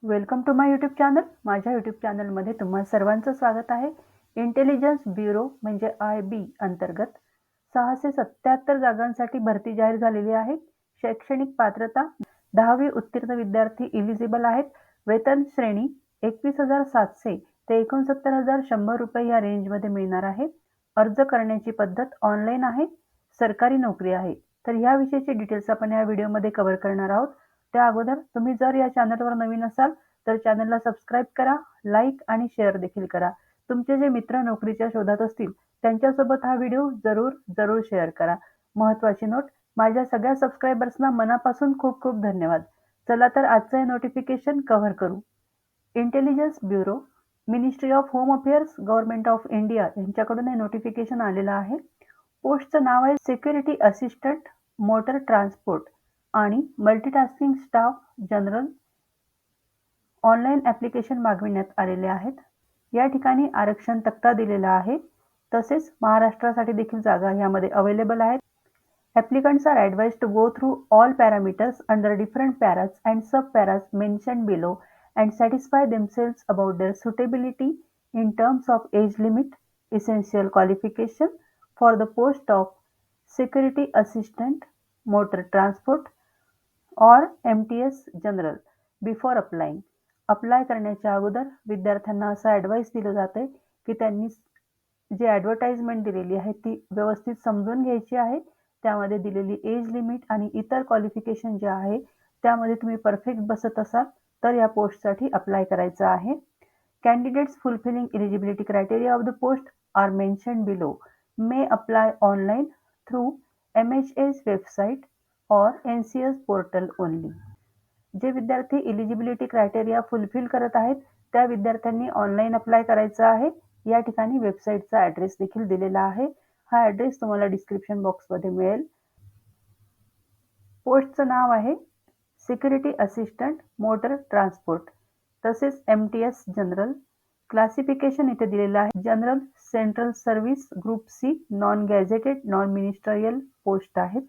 Welcome to my YouTube channel. माझ्या YouTube चॅनलमध्ये तुम्हा सर्वांचं स्वागत आहे. इंटेलिजन्स ब्युरो म्हणजे IB अंतर्गत 677 जागांसाठी भरती जाहीर झालेली आहे. शैक्षणिक पात्रता 10वी उत्तीर्ण विद्यार्थी एलिजिबल आहेत. वेतन श्रेणी 21,700 ते 69,100 रुपये या रेंजमध्ये मिळणार आहे. अर्ज करण्याची पद्धत ऑनलाईन आहे. सरकारी नोकरी आहे. तर ह्याविषयीचे डिटेल्स आपण या व्हिडिओमध्ये कव्हर करणार आहोत. त्या अगोदर तुम्ही जर या चॅनलवर नवीन असाल तर चॅनलला सबस्क्राईब करा, लाईक आणि शेअर देखील करा. तुमचे जे मित्र नोकरीच्या शोधात असतील त्यांच्यासोबत हा व्हिडिओ जरूर शेअर करा. महत्त्वाची नोट, माझ्या सगळ्या सबस्क्रायबर्सना मनापासून खूप खूप धन्यवाद. चला तर आजचं हे नोटिफिकेशन कव्हर करू. Intelligence bureau, ministry of home affairs, government of India यांच्याकडून हे नोटिफिकेशन आलेलं आहे. पोस्टचं नाव आहे सिक्युरिटी असिस्टंट मोटर ट्रान्सपोर्ट आणि multitasking staff general. Online application मागविण्यात आलेले आहेत. या ठिकाणी आरक्षण तक्ता दिलेला आहे. तसेच महाराष्ट्रासाठी देखील जागा यामध्ये अवेलेबल आहेत. Applicants are advised to go through all parameters under different paras and sub-paras mentioned below and satisfy themselves about their suitability in terms of age limit, essential qualification for the post of security assistant, motor transport or MTS general before applying. Apply करण्याच्या अगोदर विद्यार्थ्यांना असं advice दिलं जाते की त्यांनी जी advertisement दिलेली आहे ती व्यवस्थित समजून घ्यायची आहे. त्यामध्ये दिलेली एज लिमिट आणि इतर क्वालिफिकेशन जे आहे त्यामध्ये तुम्ही परफेक्ट बसत असाल तर या पोस्टसाठी अप्लाय करायचं आहे. Candidates fulfilling eligibility criteria of the post are mentioned below may apply online through MHA's website or NCS portal only. जे विद्यार्थी एलिजिबिलिटी क्रायटेरिया फुलफिल करत आहेत त्या विद्यार्थ्यांनी ऑनलाईन अप्लाय करायचं आहे. या ठिकाणी वेबसाईटचा ॲड्रेस देखील दिलेला आहे. हा ॲड्रेस तुम्हाला डिस्क्रिप्शन बॉक्समध्ये मिळेल. पोस्टचं नाव आहे सिक्युरिटी असिस्टंट मोटर ट्रान्सपोर्ट, तसेच MTS जनरल. क्लासिफिकेशन इथे दिलेलं आहे. General, central service, group C, non gazetted, non ministerial post आहेत.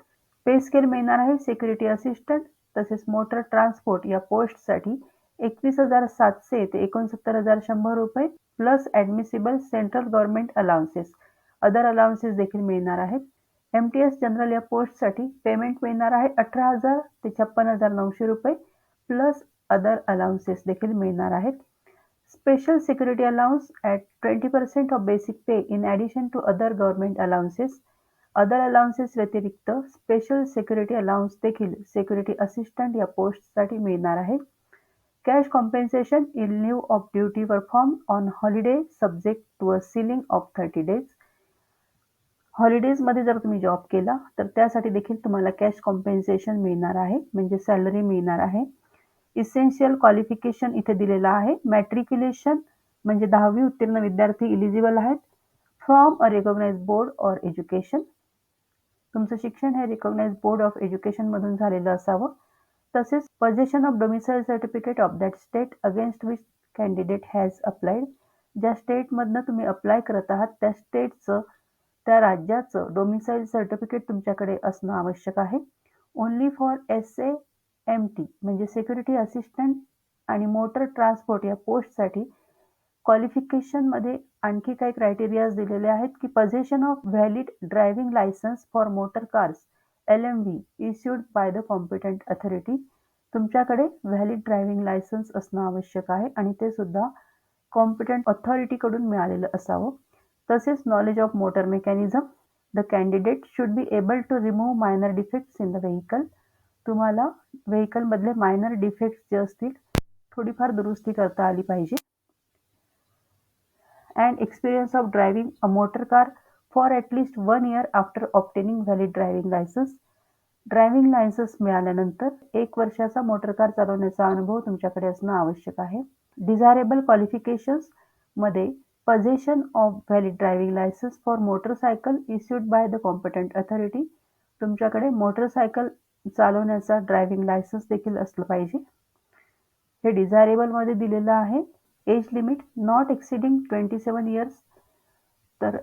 पे स्केल मिळणार आहे सिक्युरिटी असिस्टंट तसेच मोटर ट्रान्सपोर्ट या पोस्टसाठी 21,700 ते 69,100 रुपये plus admissible central government allowances. Other allowances देखील मिळणार आहेत. MTS जनरल या पोस्टसाठी पेमेंट मिळणार आहे 18,000 ते 56,900 रुपये प्लस अदर अलाउन्सेस देखील मिळणार आहेत. Special security allowance at 20% of basic pay in addition to other government allowances. Other allowances व्यतिरिक्त स्पेशल सिक्युरिटी अलाउन्स देखील सिक्युरिटी असिस्टंट या पोस्टसाठी मिळणार आहे. Cash compensation in lieu of duty perform on holiday subject to a ceiling of 30 days. हॉलिडेजमध्ये जर तुम्ही job केला तर त्यासाठी देखील तुम्हाला कॅश कॉम्पेन्सेशन मिळणार आहे, म्हणजे सॅलरी मिळणार आहे. इसेन्शियल क्वालिफिकेशन इथे दिलेलं आहे. मॅट्रिक्युलेशन म्हणजे 10वी उत्तीर्ण विद्यार्थी इलिजिबल आहेत. From a recognised board or education. तुमचं शिक्षण हे रिकॉग्नाइज्ड बोर्ड ऑफ एज्युकेशनमधून झालेलं असावं. तसेच possession of domicile certificate of that state against which candidate has applied. ज्या स्टेटमधनं तुम्ही अप्लाय करत आहात त्या स्टेटचं, त्या राज्याचं डोमिसाईल सर्टिफिकेट तुमच्याकडे असणं आवश्यक आहे. ओन्ली फॉर SAMT म्हणजे सिक्युरिटी असिस्टंट आणि मोटर ट्रान्सपोर्ट या पोस्टसाठी क्वालिफिकेशनमध्ये आणखी काही क्रायटेरियाज दिलेले आहेत की possession of valid driving licence for motor cars LMV issued by the competent authority. तुमच्याकडे व्हॅलिड ड्रायव्हिंग लायसन्स असणं आवश्यक आहे आणि ते सुद्धा कॉम्पिटंट अथॉरिटीकडून मिळालेलं असावं. तसेच knowledge of motor mechanism. The candidate should be able to remove minor defects in the vehicle. तुम्हाला व्हेकलमधले मायनर डिफेक्ट्स जे असतील थोडीफार दुरुस्ती करता आली पाहिजे. and experience of driving a motor car for at least 1 year after obtaining valid driving license. Driving licence मिळाल्यानंतर 1 वर्षाचा मोटर कार चालवण्याचा अनुभव तुमच्याकडे असणं आवश्यक आहे. डिझायरेबल क्वालिफिकेशन्स मध्ये possession of valid driving licence for motorcycle issued by the competent authority. तुमच्याकडे मोटरसायकल चालवण्याचा ड्रायव्हिंग लायसन्स देखील असलं पाहिजे. हे डिझायरेबलमध्ये दिलेलं आहे. Age limit not exceeding 27 years. तर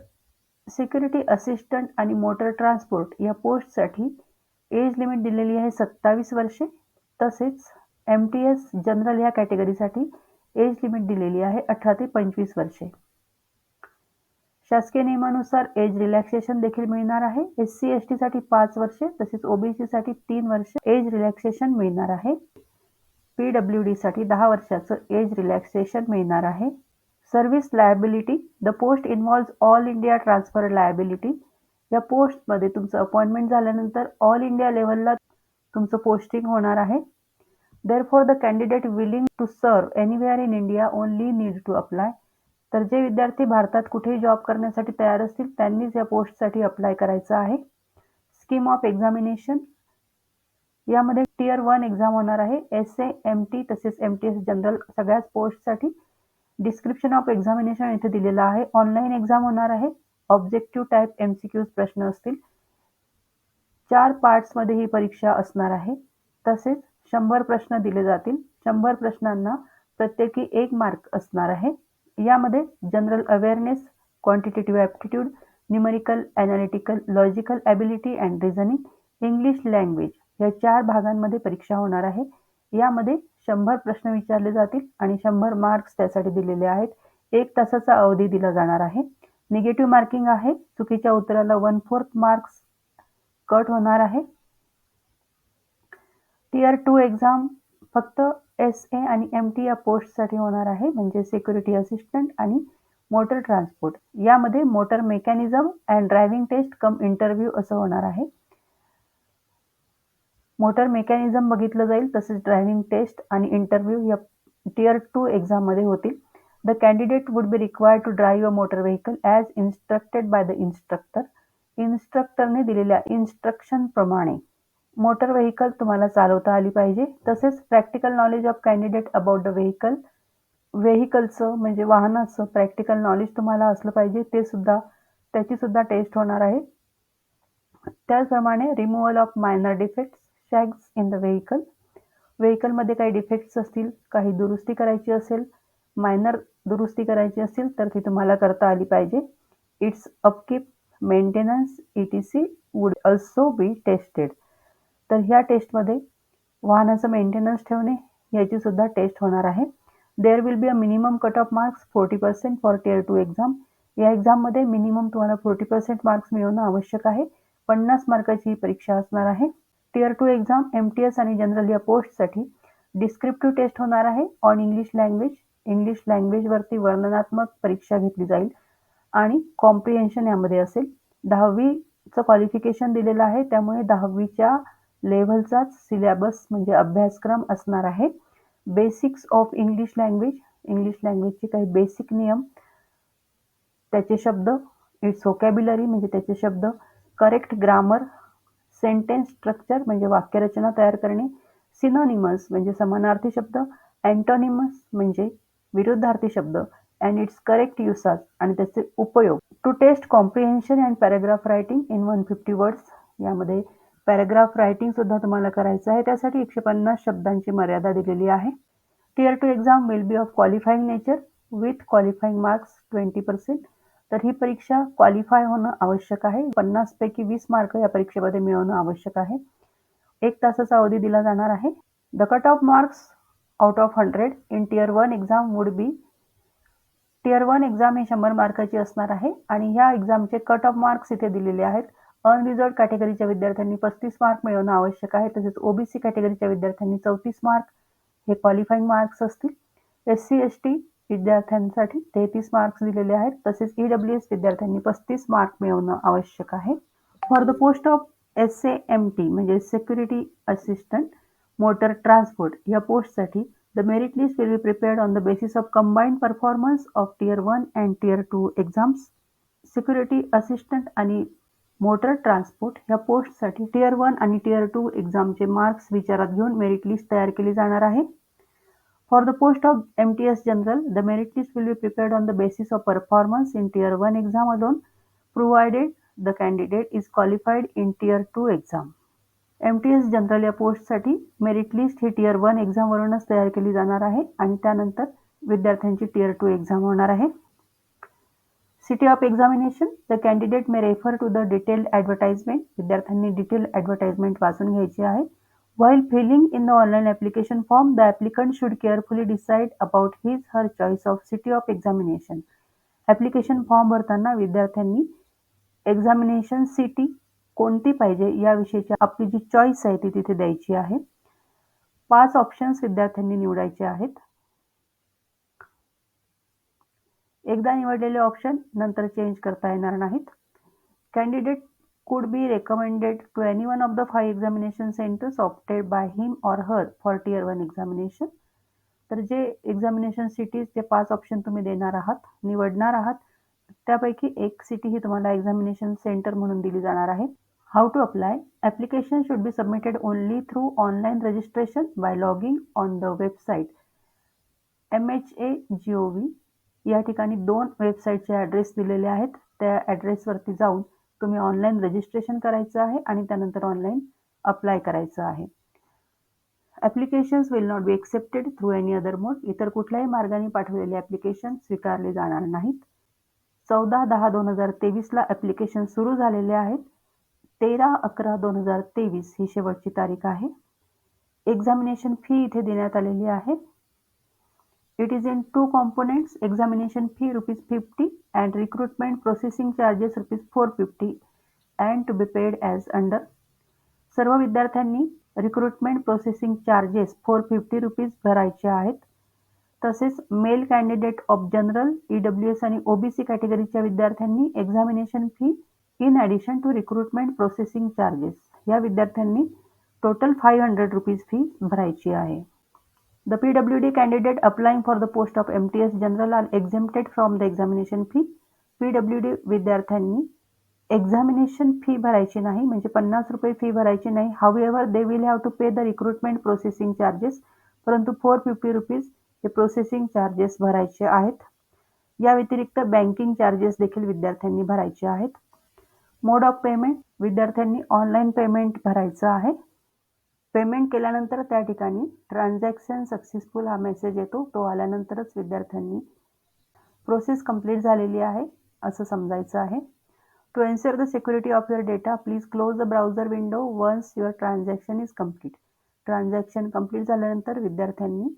सिक्युरिटी असिस्टंट आणि मोटर ट्रान्सपोर्ट या पोस्टसाठी एज लिमिट दिलेली आहे 27 वर्षे. तसेच MTS जनरल या कॅटेगरीसाठी एज लिमिट दिलेली आहे 18 ते 25 वर्षे. शासकीय नियमानुसार एज रिलॅक्सेशन देखील मिळणार आहे. SC ST साठी 5 वर्षे तसेच OBC साठी 3 वर्ष एज रिलॅक्सेशन मिळणार आहे. PWD साठी 10 वर्षाचं एज रिलॅक्सेशन मिळणार आहे. Service liability, the post involves all India transfer liability. या पोस्टमध्ये तुमचं अपॉइंटमेंट झाल्यानंतर ऑल इंडिया लेव्हलला तुमचं पोस्टिंग होणार आहे. Therefore, the candidate willing to serve anywhere in India only need to apply. तर जे विद्यार्थी भारतात कुठेही जॉब करण्यासाठी तयार असतील त्यांनीच या पोस्टसाठी अप्लाय करायचं आहे. स्कीम ऑफ एक्झामिनेशन, यामध्ये टियर 1 एक्झाम होणार आहे. SA, MT तसेच MTS जनरल सगळ्याच पोस्टसाठी. डिस्क्रिप्शन ऑफ एक्झामिनेशन इथे दिलेलं आहे. ऑनलाईन एक्झाम होणार आहे. ऑब्जेक्टिव्ह टाईप MCQs प्रश्न असतील. 4 पार्ट्समध्ये ही परीक्षा असणार आहे. तसेच 100 प्रश्न दिले जातील. 100 प्रश्नांना प्रत्येकी 1 मार्क असणार आहे. यामध्ये general awareness, quantitative aptitude, numerical, analytical, logical ability and reasoning, English language या 4 भागांमध्ये परीक्षा होणार आहे. यामध्ये 100 प्रश्न विचारले जातील आणि 100 मार्क्स त्यासाठी दिलेले आहेत. 1 तासाचा अवधी दिला जाणार आहे. निगेटिव्ह मार्किंग आहे. चुकीच्या उत्तराला 1/4 मार्क्स कट होणार आहे. टियर 2 एक्झाम फक्त SA आणि MT या पोस्टसाठी होणार आहे, म्हणजे सिक्युरिटी असिस्टंट आणि मोटर ट्रान्सपोर्ट. यामध्ये motor mechanism and driving test cum interview असं होणार आहे. मोटर मेकॅनिझम बघितलं जाईल तसेच ड्रायव्हिंग टेस्ट आणि इंटरव्ह्यू या टियर 2 एक्झाममध्ये होतील. The candidate would be required to drive a motor vehicle as instructed by the instructor. इन्स्ट्रक्टरने दिलेल्या इन्स्ट्रक्शनप्रमाणे मोटर व्हेकल तुम्हाला चालवता आली पाहिजे. तसेच practical knowledge of candidate about the व्हेकलचं म्हणजे वाहनाचं प्रॅक्टिकल नॉलेज तुम्हाला असलं पाहिजे. त्याची सुद्धा टेस्ट होणार आहे. त्याचप्रमाणे removal of minor defects, snags in the व्हेकलमध्ये काही डिफेक्ट्स असतील, काही दुरुस्ती करायची असेल, मायनर दुरुस्ती करायची असेल तर ती तुम्हाला करता आली पाहिजे. It's upkeep, maintenance ETC would also be tested. तर ह्या टेस्टमध्ये वाहनाचं मेंटेनन्स ठेवणे याची सुद्धा टेस्ट होणार आहे. There will be a minimum cut off marks 40% for tier 2 exam. या एक्झाममध्ये मिनिमम तुम्हाला 40% मार्क्स मिळवणं आवश्यक आहे. 50 मार्काची ही परीक्षा असणार आहे. टियर 2 एक्झाम MTS आणि जनरल या पोस्टसाठी डिस्क्रिप्टिव्ह टेस्ट होणार आहे ऑन इंग्लिश लँग्वेज. इंग्लिश लँग्वेजवरती वर्णनात्मक परीक्षा घेतली जाईल आणि कॉम्प्रिहेन्शन यामध्ये असेल. 10वीचं क्वालिफिकेशन दिलेलं आहे, त्यामुळे 10वीच्या लेव्हलचाच सिलेबस म्हणजे अभ्यासक्रम असणार आहे. बेसिक्स ऑफ इंग्लिश लँग्वेजचे काही बेसिक नियम, त्याचे शब्द, इट्स व्होकॅब्युलरी म्हणजे त्याचे शब्द, करेक्ट ग्रामर, सेंटेन्स स्ट्रक्चर म्हणजे वाक्यरचना तयार करणे, सिनोनिमस म्हणजे समानार्थी शब्द, अँटोनिमस म्हणजे विरुद्धार्थी शब्द अँड इट्स करेक्ट युसाज आणि त्याचे उपयोग. To test comprehension and paragraph writing in 150 words. यामध्ये पॅराग्राफ रायटिंग सुद्धा तुम्हाला करायचं आहे. त्यासाठी 150 शब्दांची मर्यादा दिलेली आहे. Tier 2 exam will be of qualifying nature with qualifying marks 20%. तर ही परीक्षा क्वालिफाय होणं आवश्यक आहे. 50 पैकी 20 मार्क या परीक्षेमध्ये मिळवणं आवश्यक आहे. 1 तासाचा अवधी दिला जाणार आहे. The cut off marks out of 100 in tier 1 exam would be. Tier 1 exam ही 100 मार्काची असणार आहे आणि ह्या एक्झामचे कट ऑफ मार्क्स इथे दिलेले आहेत. अनरिझर्व्ड कॅटेगरीच्या विद्यार्थ्यांनी 35 मार्क मिळवणं आवश्यक आहे. तसेच OBC कॅटेगरीच्या विद्यार्थ्यांनी 34 मार्क हे क्वालिफाईंग मार्क्स असतील. SC ST विद्यार्थ्यांसाठी 33 मार्क्स दिलेले आहेत. तसेच EWS विद्यार्थ्यांनी 35 मार्क मिळवणं आवश्यक आहे. For the post of SA MT म्हणजे सिक्युरिटी असिस्टंट मोटर ट्रान्सपोर्ट या पोस्टसाठी the merit list will be prepared on the basis of combined performance of tier 1 and tier 2 exams. Security assistant आणि motor transport ह्या पोस्टसाठी tier 1 आणि tier 2 एक्झामचे marks विचारात घेऊन merit list तयार केली जाणार आहे. For the post of MTS general the merit list will be prepared on the basis of performance in tier 1 exam alone provided the candidate is qualified in tier 2 exam. MTS general या पोस्टसाठी merit list ही tier 1 एक्झामवरूनच तयार केली जाणार आहे आणि त्यानंतर विद्यार्थ्यांची टियर 2 एक्झाम होणार आहे. City of examination the candidate may refer to the detailed advertisement. विद्यार्थ्यांनी डिटेल ॲडव्हर्टाइजमेंट वाचून घ्यायची आहे. While filling in the online application form, the applicant should carefully decide about his/her choice of city of examination. Application form भरताना विद्यार्थ्यांनी examination city कोणती पाहिजे याविषयीची आपली जी चॉईस आहे ती तिथे द्यायची आहे. 5 ऑप्शन्स विद्यार्थ्यांनी निवडायचे आहेत. एकदा निवडलेले ऑप्शन नंतर चेंज करता येणार नाहीत. Candidate could be recommended to any one of the 5 examination centers opted by him or her for tier 1 examination. तर जे एक्झामिनेशन सिटीज जे 5 ऑप्शन तुम्ही देणार आहात, निवडणार आहात, त्यापैकी एक सिटी ही तुम्हाला एक्झामिनेशन सेंटर म्हणून दिली जाणार आहे. How to apply? Application should be submitted only through online registration by logging on the website MHA.gov. या ठिकाणी 2 वेबसाईटचे ॲड्रेस दिलेले आहेत. त्या ॲड्रेसवरती जाऊन तुम्ही ऑनलाईन रजिस्ट्रेशन करायचं आहे आणि त्यानंतर ऑनलाईन अप्लाय करायचं आहे. Applications will not be accepted through any other mode. इतर कुठल्याही मार्गाने पाठवलेले ॲप्लिकेशन स्वीकारले जाणार नाहीत. 14/10/2023ला ॲप्लिकेशन सुरू झालेले आहेत. 13/11/2023 ही शेवटची तारीख आहे. एक्झामिनेशन फी इथे देण्यात आलेली आहे. It is in 2 components, examination fee ₹50 and recruitment processing charges ₹450 and to be paid as under. सर्व विद्यार्थ्यांनी रिक्रुटमेंट प्रोसेसिंग चार्जेस ₹450 भरायचे आहेत. तसेच male candidate of general, EWS आणि OBC कॅटेगरीच्या विद्यार्थ्यांनी examination fee in addition to recruitment processing charges या विद्यार्थ्यांनी टोटल ₹500 फी भरायची आहे. The PWD candidate applying for the post of MTS General are exempted from the examination fee. PWD विद्यार्थ्यांनी examination fee भरायची नाही, म्हणजे ₹50 फी भरायची नाही. However, they will have to pay the recruitment processing charges. परंतु ₹450 हे प्रोसेसिंग चार्जेस भरायचे आहेत. या व्यतिरिक्त बँकिंग चार्जेस देखील विद्यार्थ्यांनी भरायचे आहेत. मोड ऑफ पेमेंट विद्यार्थ्यांनी ऑनलाईन पेमेंट भरायचं आहे. पेमेंट केल्यानंतर त्या ठिकाणी ट्रान्झॅक्शन सक्सेसफुल हा मेसेज येतो. तो आल्यानंतरच विद्यार्थ्यांनी प्रोसेस कंप्लीट झालेली आहे असं समजायचं आहे. To ensure the security of your data please close the browser window once your transaction is complete. Transaction complete झाल्यानंतर विद्यार्थ्यांनी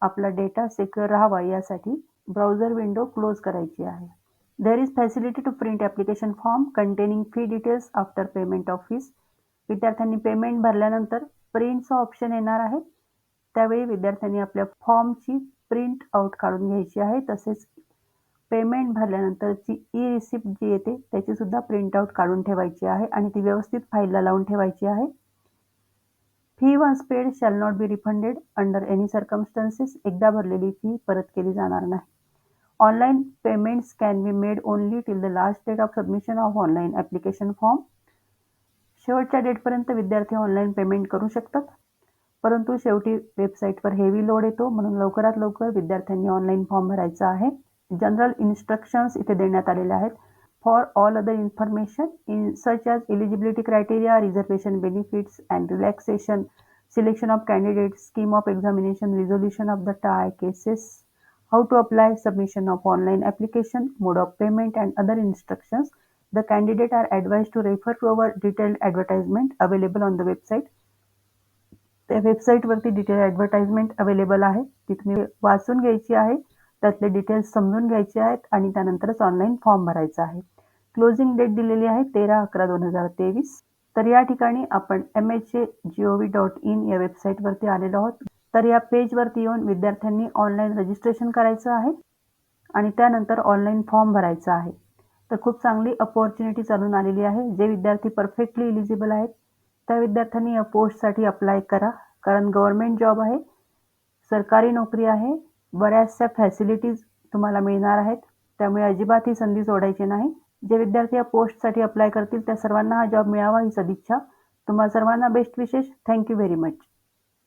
आपला डेटा सिक्युअर राहावा यासाठी ब्राउझर विंडो क्लोज करायची आहे. There is facility to print application form containing fee details after payment of fees. विद्यार्थ्यांनी payment भरल्यानंतर प्रिंटचं ऑप्शन येणार आहे. त्यावेळी विद्यार्थ्यांनी आपल्या फॉर्मची प्रिंट आउट काढून घ्यायची आहे. तसेच पेमेंट भरल्यानंतरची रिसिप्ट जी येते त्याची सुद्धा प्रिंट आउट काढून ठेवायची आहे आणि ती व्यवस्थित फाईलला लावून ठेवायची आहे. Fee once paid shall not be refunded under any circumstances. एकदा भरलेली फी परत केली जाणार नाही. Online payments can be made only till the last date of submission of online application form. शेवटच्या डेटपर्यंत विद्यार्थी ऑनलाईन पेमेंट करू शकतात, परंतु शेवटी वेबसाईटवर हेवी लोड येतो, म्हणून लवकरात लवकर विद्यार्थ्यांनी ऑनलाईन फॉर्म भरायचा आहे. जनरल इन्स्ट्रक्शन्स इथे देण्यात आलेले आहेत. For all other information in such as eligibility criteria, reservation benefits and relaxation, selection of candidates, scheme of examination, resolution of the tie cases, how to apply, submission of online application, mode of payment and other instructions. The candidate are advised to refer to our detailed advertisement available on the website. त्या वेबसाईटवरती detail advertisement available आहे. ती तुम्ही वाचून घ्यायची आहे, त्यातले details समजून घ्यायचे आहेत आणि त्यानंतरच ऑनलाईन फॉर्म भरायचा आहे. क्लोजिंग डेट दिलेली आहे 13/11/2023. तर या ठिकाणी आपण MHA.gov.in या वेबसाईटवरती आलेलो आहोत. तर या पेजवरती येऊन विद्यार्थ्यांनी ऑनलाईन रजिस्ट्रेशन करायचं आहे आणि त्यानंतर ऑनलाईन फॉर्म भरायचा आहे. तर खूप चांगली अपॉर्च्युनिटी चालून आलेली आहे. जे विद्यार्थी परफेक्टली एलिजिबल आहेत त्या विद्यार्थ्यांनी या पोस्टसाठी अप्लाय करा, कारण गव्हर्नमेंट जॉब आहे, सरकारी नोकरी आहे, बऱ्याचशा फॅसिलिटीज तुम्हाला मिळणार आहेत. त्यामुळे अजिबात ही संधी सोडायची नाही. जे विद्यार्थी या पोस्टसाठी अप्लाय करतील त्या सर्वांना हा जॉब मिळावा ही सदिच्छा. तुम्हा सर्वांना बेस्ट विशेष. Thank you very much.